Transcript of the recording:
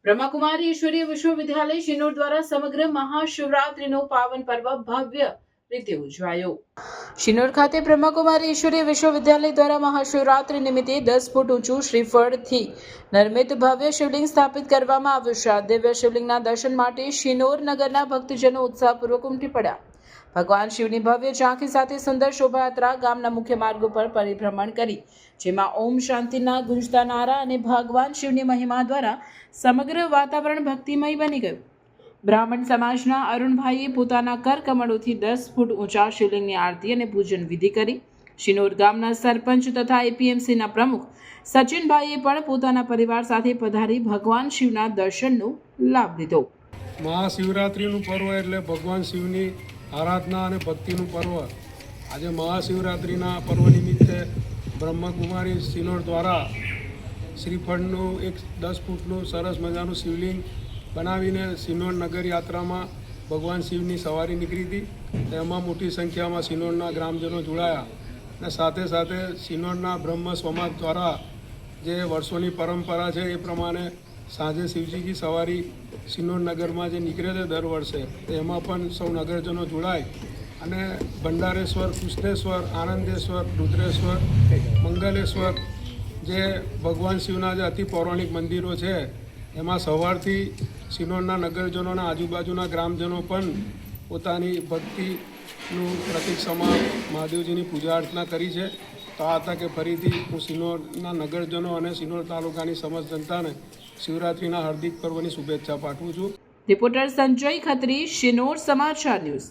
બ્રહ્માકુમારી ઈશ્વરીય વિશ્વવિદ્યાલય શિનોર દ્વારા સમગ્ર મહાશિવરાત્રીનો પાવન પર્વ ભવ્ય રીતે ઉજવાયો। શિનોર ખાતે બ્રહ્માકુમારી ઈશ્વરીય વિશ્વવિદ્યાલય દ્વારા મહાશિવરાત્રી નિમિત્તે 10 ફૂટ ઊંચું શ્રીફળથી નિર્મિત ભવ્ય શિવલિંગ સ્થાપિત કરવામાં આવ્યું છે। આ દિવ્ય શિવલિંગના દર્શન માટે શિનોર નગરના ભક્તજનો ઉત્સાહપૂર્વક ઉમટી પડ્યા। ભગવાન શિવની ભવ્ય ઝાંખી સાથે સુંદર શોભાયાત્રા ગામના મુખ્ય માર્ગો પર પરિભ્રમણ કરી, જેમાં ઓમ શાંતિના ગુંજતા નારા અને ભગવાન શિવની મહિમા દ્વારા સમગ્ર વાતાવરણ ભક્તિમય બની ગયું। બ્રાહ્મણ સમાજના અરુણભાઈએ પોતાના કરકમળોથી 10 ફૂટ ઊંચા શિવલિંગની આરતી અને પૂજન વિધિ કરી। શિનોર ગામના સરપંચ તથા એપીએમસીના પ્રમુખ સચિનભાઈએ પણ પોતાના પરિવાર સાથે પધારી ભગવાન શિવના દર્શનનો લાભ લીધો। મહાશિવરાત્રિનું પર્વ એટલે ભગવાન શિવની આરાધના અને ભક્તિનું પર્વ। આજે મહાશિવરાત્રિના પર્વ નિમિત્તે બ્રહ્મકુમારી શિનોર દ્વારા શ્રીફળનું એક 10 ફૂટનું સરસ મજાનું શિવલિંગ બનાવીને શિનોર નગર યાત્રામાં ભગવાન શિવની સવારી નીકળી હતી। તેમાં મોટી સંખ્યામાં શિનોરના ગ્રામજનો જોડાયા અને સાથે સાથે શિનોરના બ્રહ્મ સમાજ દ્વારા જે વર્ષોની પરંપરા છે એ પ્રમાણે સાંજે શિવજીની સવારી શિનોર નગરમાં જે નીકળે છે દર વર્ષે, તેમાં પણ સૌ નગરજનો જોડાય અને ભંડારેશ્વર, કૃષ્ણેશ્વર, આનંદેશ્વર, રુદ્રેશ્વર, મંગલેશ્વર જે ભગવાન શિવના જે અતિ પૌરાણિક મંદિરો છે એમાં સવારથી શિનોરના નગરજનો અને આજુબાજુના ગ્રામજનો પણ પોતાની ભક્તિનું પ્રતીક સમા મહાદેવજીની પૂજા અર્ચના કરી છે। તો આ તકે ફરીથી હું શિનોરના નગરજનો અને શિનોર તાલુકાની સમસ્ત જનતાને શિવરાત્રિના હાર્દિક પર્વની શુભેચ્છા પાઠવું છું। રિપોર્ટર સંજય ખત્રી, શિનોર સમાચાર ન્યૂઝ।